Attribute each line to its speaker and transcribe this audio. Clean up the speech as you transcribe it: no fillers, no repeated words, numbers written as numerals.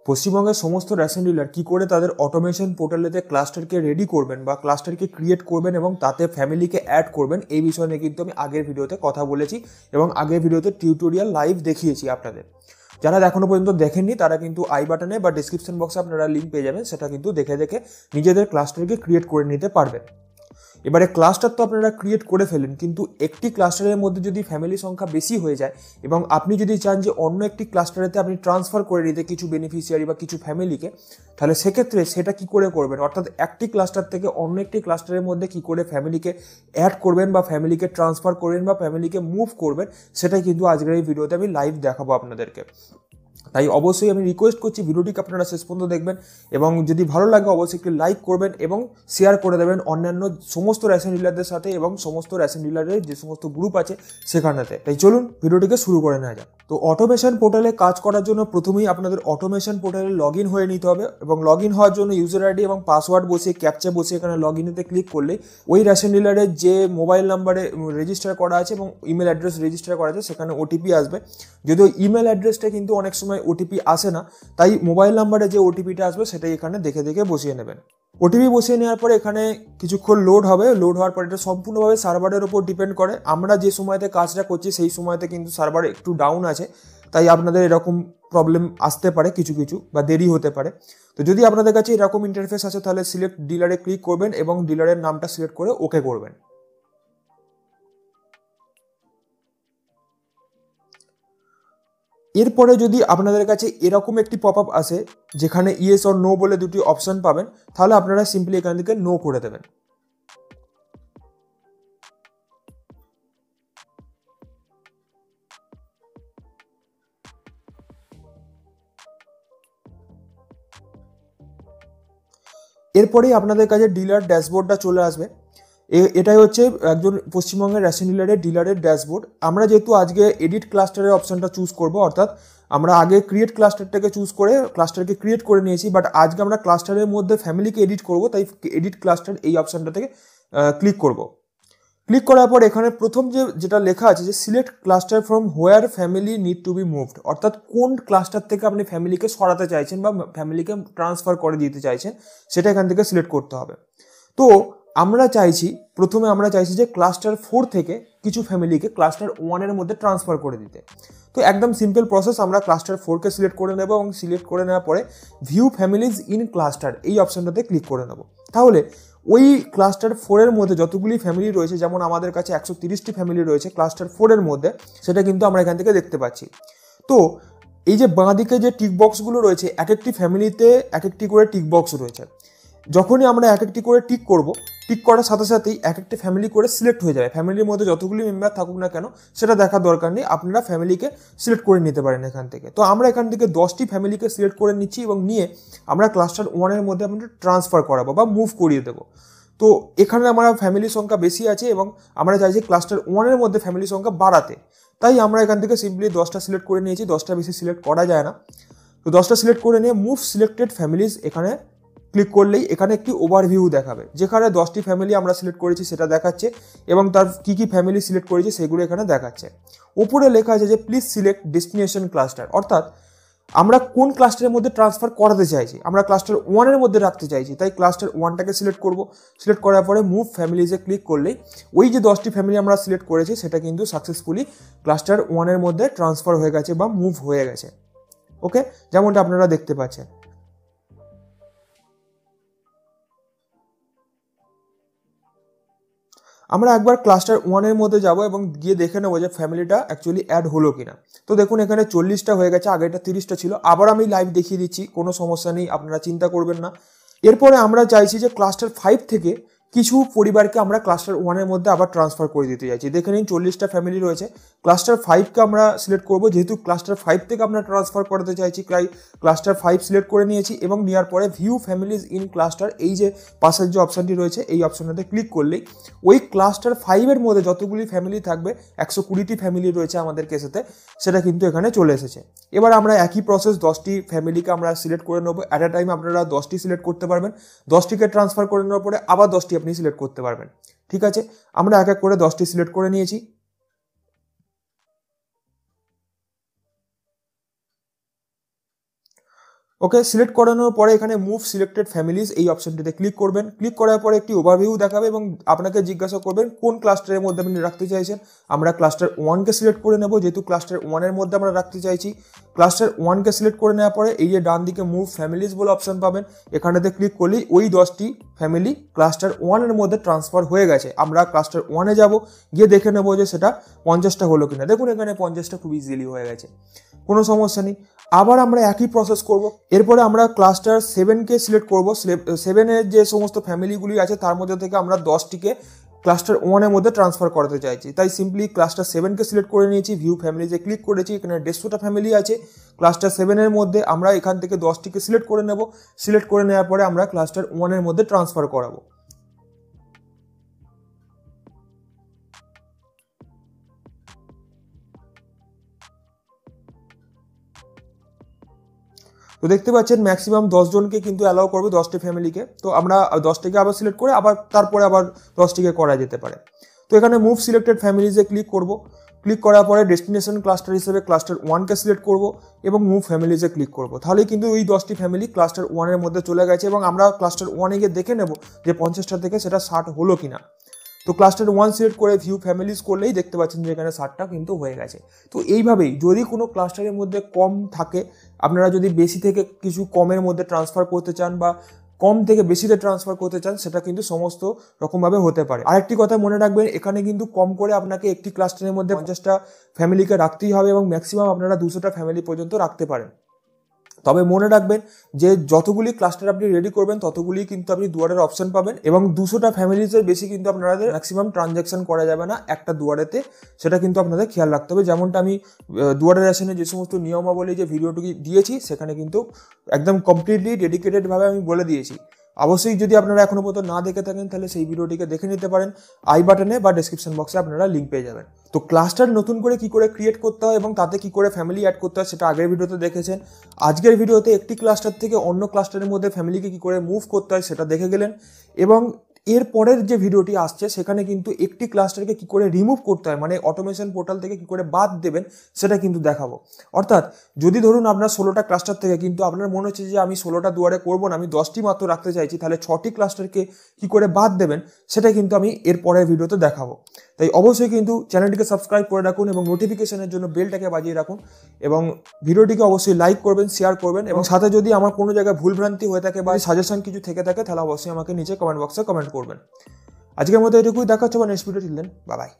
Speaker 1: পশ্চিমবঙ্গের সমস্ত ration dealer কী করে তাদের অটোমেশন পোর্টালেতে ক্লাস্টারকে রেডি করবেন বা ক্লাস্টারকে ক্রিয়েট করবেন এবং তাতে ফ্যামিলিকে অ্যাড করবেন, এই বিষয় নিয়ে কিন্তু আমি আগের ভিডিওতে কথা বলেছি এবং আগের ভিডিওতে টিউটোরিয়াল লাইভ দেখিয়েছি আপনাদের। যারা এখনো পর্যন্ত দেখেননি তারা কিন্তু আই বাটনে বা ডিসক্রিপশন বক্সে আপনারা লিঙ্ক পেয়ে যাবেন, সেটা কিন্তু দেখে নিজেদের ক্লাস্টারকে ক্রিয়েট করে নিতে পারবেন। এবারে ক্লাস্টার তো আপনারা ক্রিয়েট করে ফেলেন, কিন্তু একটি ক্লাস্টারের মধ্যে যদি ফ্যামিলি সংখ্যা বেশি হয়ে যায় এবং আপনি যদি চান যে অন্য একটি ক্লাস্টারেতে আপনি ট্রান্সফার করে নিতে কিছু বেনিফিশিয়ারি বা কিছু ফ্যামিলিকে, তাহলে সেক্ষেত্রে সেটা কি করে করবেন, অর্থাৎ একটি ক্লাস্টার থেকে অন্য একটি ক্লাস্টারের মধ্যে কি করে ফ্যামিলিকে অ্যাড করবেন বা ফ্যামিলিকে ট্রান্সফার করবেন বা ফ্যামিলিকে মুভ করবেন, সেটাই কিন্তু আজকের এই ভিডিওতে আমি লাইভ দেখাবো আপনাদেরকে। তাই অবশ্যই আমি রিকোয়েস্ট করছি ভিডিওটিকে আপনারা শেষ পর্যন্ত দেখবেন এবং যদি ভালো লাগে অবশ্যই একটি লাইক করবেন এবং শেয়ার করে দেবেন অন্যান্য সমস্ত রেশন ডিলারদের সাথে এবং সমস্ত রেশন ডিলারের যে সমস্ত গ্রুপ আছে সেখানেতে। তাই চলুন ভিডিওটিকে শুরু করে নেওয়া যাক। তো অটোমেশন পোর্টালে কাজ করার জন্য প্রথমেই আপনাদের অটোমেশন পোর্টালে লগ ইন হয়ে নিতে হবে এবং লগ ইন হওয়ার জন্য ইউজার আইডি এবং পাসওয়ার্ড বসিয়ে ক্যাপচা বসিয়ে এখানে লগ ইনেতে ক্লিক করলে ওই রেশন ডিলারের যে মোবাইল নাম্বারে রেজিস্টার করা আছে এবং ইমেল অ্যাড্রেস রেজিস্টার করা আছে সেখানে ওটিপি আসবে। যদিও ইমেল অ্যাড্রেসটা কিন্তু অনেক সময় ওটিপি আসে না, তাই মোবাইল নাম্বারে যে ওটিপিটা আসবে সেটাই এখানে দেখে বসিয়ে নেবেন। ওটিপি বসিয়ে নেওয়ার পরে এখানে কিছুক্ষণ লোড হবে, লোড হওয়ার পর এটা সম্পূর্ণভাবে সার্ভারের উপর ডিপেন্ড করে। আমরা যে সময়তে কাজটা করছি সেই সময়তে কিন্তু সার্ভার একটু ডাউন আছে, তাই আপনাদের এরকম প্রবলেম আসতে পারে কিছু বা দেরি হতে পারে। তো যদি আপনাদের কাছে এরকম ইন্টারফেস আছে তাহলে সিলেক্ট ডিলারে ক্লিক করবেন এবং ডিলারের নামটা সিলেক্ট করে ওকে করবেন। এরপরে যদি আপনাদের কাছে এরকম একটি পপ আপ আসে যেখানে ইয়েস অর নো বলে দুটি অপশন পাবেন, তাহলে আপনারা সিম্পলি এখান থেকে নো করে দেবেন। এরপরেই আপনাদের কাছে ডিলার ড্যাশবোর্ডটা চলে আসবে। এটাই হচ্ছে একজন পশ্চিমবঙ্গের রেশন ডিলারের ড্যাশবোর্ড। আমরা যেহেতু আজকে এডিট ক্লাস্টারের অপশনটা চুজ করব, অর্থাৎ আমরা আগে ক্রিয়েট ক্লাস্টারটাকে চুজ করে ক্লাস্টারকে ক্রিয়েট করে নিয়েছি, বাট আজকে আমরা ক্লাস্টারের মধ্যে ফ্যামিলিকে এডিট করব, তাই এডিট ক্লাস্টার এই অপশনটা থেকে ক্লিক করব। ক্লিক করার পর এখানে প্রথম যেটা লেখা আছে যে select cluster from where family need to be moved, অর্থাৎ কোন ক্লাস্টার থেকে আপনি ফ্যামিলিকে সরাতে চাইছেন বা ফ্যামিলিকে ট্রান্সফার করে দিতে চাইছেন সেটা এখান থেকে সিলেক্ট করতে হবে। তো প্রথমে আমরা চাইছি যে ক্লাস্টার 4 থেকে কিছু ফ্যামিলিকে ক্লাস্টার 1-এর মধ্যে ট্রান্সফার করে দিতে। তো একদম সিম্পল প্রসেস, আমরা ক্লাস্টার 4-কে সিলেক্ট করে নেব এবং সিলেক্ট করে নেওয়ার পরে ভিউ ফ্যামিলিজ ইন ক্লাস্টার এই অপশনটাতে ক্লিক করে নেব। তাহলে ওই ক্লাস্টার 4-এর মধ্যে যতগুলি ফ্যামিলি রয়েছে, যেমন আমাদের কাছে 130টি ফ্যামিলি রয়েছে ক্লাস্টার 4-এর মধ্যে, সেটা কিন্তু আমরা এখান থেকে দেখতে পাচ্ছি। তো এই যে বাঁদিকে যে টিক বক্সগুলো রয়েছে, এক একটি ফ্যামিলিতে এক একটি করে টিক বক্স রয়েছে। যখনই আমরা এক একটি করে টিক করব, টিক করার সাথে সাথেই এক একটি ফ্যামিলি করে সিলেক্ট হয়ে যাবে। ফ্যামিলির মধ্যে যতগুলি মেম্বার থাকুক না কেন সেটা দেখার দরকার নেই, আপনারা ফ্যামিলিকে সিলেক্ট করে নিতে পারেন এখান থেকে। তো আমরা এখান থেকে 10টি ফ্যামিলিকে সিলেক্ট করে নিচ্ছি এবং নিয়ে আমরা ক্লাস্টার 1-এর মধ্যে আমরা ট্রান্সফার করাবো বা মুভ করিয়ে দেবো। তো এখানে আমার ফ্যামিলির সংখ্যা বেশি আছে এবং আমরা চাইছি ক্লাস্টার 1-এর মধ্যে ফ্যামিলির সংখ্যা বাড়াতে, তাই আমরা এখান থেকে সিম্পলি 10টা সিলেক্ট করে নিয়েছি। 10টা বেশি সিলেক্ট করা যায় না, তো 10টা সিলেক্ট করে নিয়ে মুভ সিলেক্টেড ফ্যামিলিজ এখানে ক্লিক করলেই এখানে একটি ওভারভিউ দেখাবে, যেখানে 10টি ফ্যামিলি আমরা সিলেক্ট করেছি সেটা দেখাচ্ছে এবং তার কি ফ্যামিলি সিলেক্ট করেছি সেগুলো এখানে দেখাচ্ছে। উপরে লেখা আছে যে প্লিজ সিলেক্ট ডেস্টিনেশন ক্লাস্টার, অর্থাৎ আমরা কোন ক্লাস্টারের মধ্যে ট্রান্সফার করাতে চাইছি। আমরা ক্লাস্টার 1-এর মধ্যে রাখতে চাইছি, তাই ক্লাস্টার 1টাকে সিলেক্ট করব। সিলেক্ট করার পরে মুভ ফ্যামিলিজে ক্লিক করলেই ওই যে 10টি ফ্যামিলি আমরা সিলেক্ট করেছি সেটা কিন্তু সাকসেসফুলি ক্লাস্টার 1-এর মধ্যে ট্রান্সফার হয়ে গেছে বা মুভ হয়ে গেছে। ওকে, যেমনটা আপনারা দেখতে পাচ্ছেন। আমরা একবার ক্লাস্টার 1-এর মধ্যে যাব এবং গিয়ে দেখে নেবো যে ফ্যামিলিটা অ্যাকচুয়ালি অ্যাড হলো কিনা। তো দেখুন এখানে 40টা হয়ে গেছে, আগে এটা 30টা ছিল। আবার আমি লাইভ দেখিয়ে দিচ্ছি, কোনো সমস্যা নেই, আপনারা চিন্তা করবেন না। এরপরে আমরা চাইছি যে ক্লাস্টার 5 থেকে কিছু পরিবারকে আমরা ক্লাস্টার 1-এর মধ্যে আবার ট্রান্সফার করে দিতে চাইছি। দেখে নিন 40টা ফ্যামিলি রয়েছে, ক্লাস্টার 5কে আমরা সিলেক্ট করব। যেহেতু ক্লাস্টার 5 থেকে আমরা ট্রান্সফার করতে চাইছি, ক্লাস্টার 5 সিলেক্ট করে নিয়েছি এবং নেওয়ার পরে ভিউ ফ্যামিলিজ ইন ক্লাস্টার এই যে পাশের যে অপশানটি রয়েছে এই অপশানটাতে ক্লিক করলেই ওই ক্লাস্টার 5-এর মধ্যে যতগুলি ফ্যামিলি থাকবে, 120টি ফ্যামিলি রয়েছে আমাদের কেসেতে, সেটা কিন্তু এখানে চলে এসেছে। এবার আমরা একই প্রসেস 10টি ফ্যামিলিকে আমরা সিলেক্ট করে নেবো। অ্যাট আ টাইম আপনারা 10টি সিলেক্ট করতে পারবেন। 10টিকে ট্রান্সফার করে নেওয়ার পরে আবার 10টি আপনি সিলেক্ট করতে পারবেন। ঠিক আছে, আমরা এক এক করে 10টি সিলেক্ট করে নিয়েছি। ওকে, সিলেক্ট করানোর পরে এখানে মুভ সিলেক্টেড ফ্যামিলিজ এই অপশনটিতে ক্লিক করবেন। ক্লিক করার পরে একটি ওভারভিউ দেখাবে এবং আপনাকে জিজ্ঞাসা করবেন কোন ক্লাস্টারের মধ্যে আপনি রাখতে চাইছেন। আমরা ক্লাস্টার 1কে সিলেক্ট করে নেব, যেহেতু ক্লাস্টার 1-এর মধ্যে আমরা রাখতে চাইছি। ক্লাস্টার 1কে সিলেক্ট করে নেওয়ার পরে এই যে ডান দিকে মুভ ফ্যামিলিজ বলে অপশন পাবেন, এখানেতে ক্লিক করলেই ওই 10টি ফ্যামিলি ক্লাস্টার 1-এর মধ্যে ট্রান্সফার হয়ে গেছে। আমরা ক্লাস্টার 1-এ যাব, গিয়ে দেখে নেবো যে সেটা 50টা হলো কিনা। দেখুন এখানে 50টা খুব ইজিলি হয়ে গেছে, কোনো সমস্যা নেই। আবার আমরা একই প্রসেস করব। এরপরে আমরা ক্লাস্টার 7কে সিলেক্ট করব। 7-এর যে সমস্ত ফ্যামিলিগুলি আছে তার মধ্যে থেকে আমরা 10টিকে ক্লাস্টার 1-এর মধ্যে ট্রান্সফার করাতে চাইছি। তাই সিম্পলি ক্লাস্টার 7কে সিলেক্ট করে নিয়েছি, ভিউ ফ্যামিলিতে ক্লিক করেছি। এখানে 150টা ফ্যামিলি আছে ক্লাস্টার 7-এর মধ্যে। আমরা এখান থেকে 10টিকে সিলেক্ট করে নেব। সিলেক্ট করে নেওয়ার পরে আমরা ক্লাস্টার 1-এর মধ্যে ট্রান্সফার করাবো। তো দেখতে পাচ্ছেন ম্যাক্সিমাম 10 জনকে কিন্তু অ্যালাউ করবে, 10টি ফ্যামিলিকে। তো আমরা 10টিকে আবার সিলেক্ট করে আবার তারপরে আবার 10টিকে করা যেতে পারে। তো এখানে মুভ সিলেক্টেড ফ্যামিলিজে ক্লিক করব। ক্লিক করার পরে ডেস্টিনেশন ক্লাস্টার হিসেবে ক্লাস্টার 1কে সিলেক্ট করব এবং মুভ ফ্যামিলিজে ক্লিক করব। তাহলেই কিন্তু ওই 10টি ফ্যামিলি ক্লাস্টার 1-এর মধ্যে চলে গেছে এবং আমরা ক্লাস্টার 1-এ গিয়ে দেখে নেব যে 50টা থেকে সেটা 60 হলো কিনা। তো ক্লাস্টার 1 সিলেক্ট করে ভিউ ফ্যামিলিজ করলেই দেখতে পাচ্ছেন যে এখানে 60টা কিন্তু হয়ে গেছে। তো এইভাবেই যদি কোনো ক্লাস্টারের মধ্যে কম থাকে, আপনারা যদি বেশি থেকে কিছু কমের মধ্যে ট্রান্সফার করতে চান বা কম থেকে বেশিতে ট্রান্সফার করতে চান, সেটা কিন্তু সমস্ত রকমভাবে হতে পারে। আরেকটি কথা মনে রাখবেন, এখানে কিন্তু কম করে আপনাকে একটি ক্লাস্টারের মধ্যে 50টা ফ্যামিলিকে রাখতেই হবে এবং ম্যাক্সিমাম আপনারা 200টা ফ্যামিলি পর্যন্ত রাখতে পারেন। তবে মনে রাখবেন যে যতগুলি ক্লাস্টার আপনি রেডি করবেন ততগুলি কিন্তু আপনি দুয়ারের অপশন পাবেন এবং 200টা ফ্যামিলিজের বেশি কিন্তু আপনাদের ম্যাক্সিমাম ট্রানজ্যাকশন করা যাবে না একটা দুয়ারেতে, সেটা কিন্তু আপনাদের খেয়াল রাখতে হবে। যেমনটা আমি দুয়ারের রেশনে যে সমস্ত নিয়মাবলী যে ভিডিওটুকু দিয়েছি সেখানে কিন্তু একদম কমপ্লিটলি ডেডিকেটেডভাবে আমি বলে দিয়েছি। অবশ্যই যদি আপনারা এখনো পর্যন্ত না দেখে থাকেন তাহলে সেই ভিডিওটিকে দেখে নিতে পারেন, আই বাটনে বা ডেসক্রিপশন বক্সে আপনারা লিঙ্ক পেয়ে যাবেন। তো ক্লাস্টার নতুন করে কি করে ক্রিয়েট করতে হয় এবং তাতে কি করে ফ্যামিলি অ্যাড করতে হয় সেটা আগের ভিডিওতে দেখেছেন। আজকের ভিডিওতে একটি ক্লাস্টার থেকে অন্য ক্লাস্টারের মধ্যে ফ্যামিলিকে কি করে মুভ করতে হয় সেটা দেখে গেলেন এবং এর পরের যে ভিডিওটি আসছে সেখানে কিন্তু একটি ক্লাস্টারকে কি করে রিমুভ করতে হয়, মানে অটোমেশন পোর্টাল থেকে কি করে বাদ দেবেন সেটা কিন্তু দেখাবো। অর্থাৎ যদি ধরুন আপনার 16টা ক্লাস্টার থেকে কিন্তু আপনার মনে হচ্ছে যে আমি 16টা দুয়ারে করবো না, আমি 10টি মাত্র রাখতে চাইছি, তাহলে 6টি ক্লাস্টারকে কি করে বাদ দেবেন সেটা কিন্তু আমি এর পরের ভিডিওতে দেখাবো। তাই অবশ্যই কিন্তু চ্যানেলটিকে সাবস্ক্রাইব করে রাখুন এবং নোটিফিকেশনের জন্য বেলটাকে বাজিয়ে রাখুন এবং ভিডিওটিকে অবশ্যই লাইক করবেন, শেয়ার করবেন এবং সাথে যদি আমার কোনো জায়গায় ভুলভ্রান্তি হয়ে থাকে বা সাজেশন কিছু থেকে থাকে তাহলে অবশ্যই আমাকে নিচে কমেন্ট বক্সে কমেন্ট করবেন। আজকের মতো এটুকুই, দেখা হচ্ছে next video. Till then, bye by.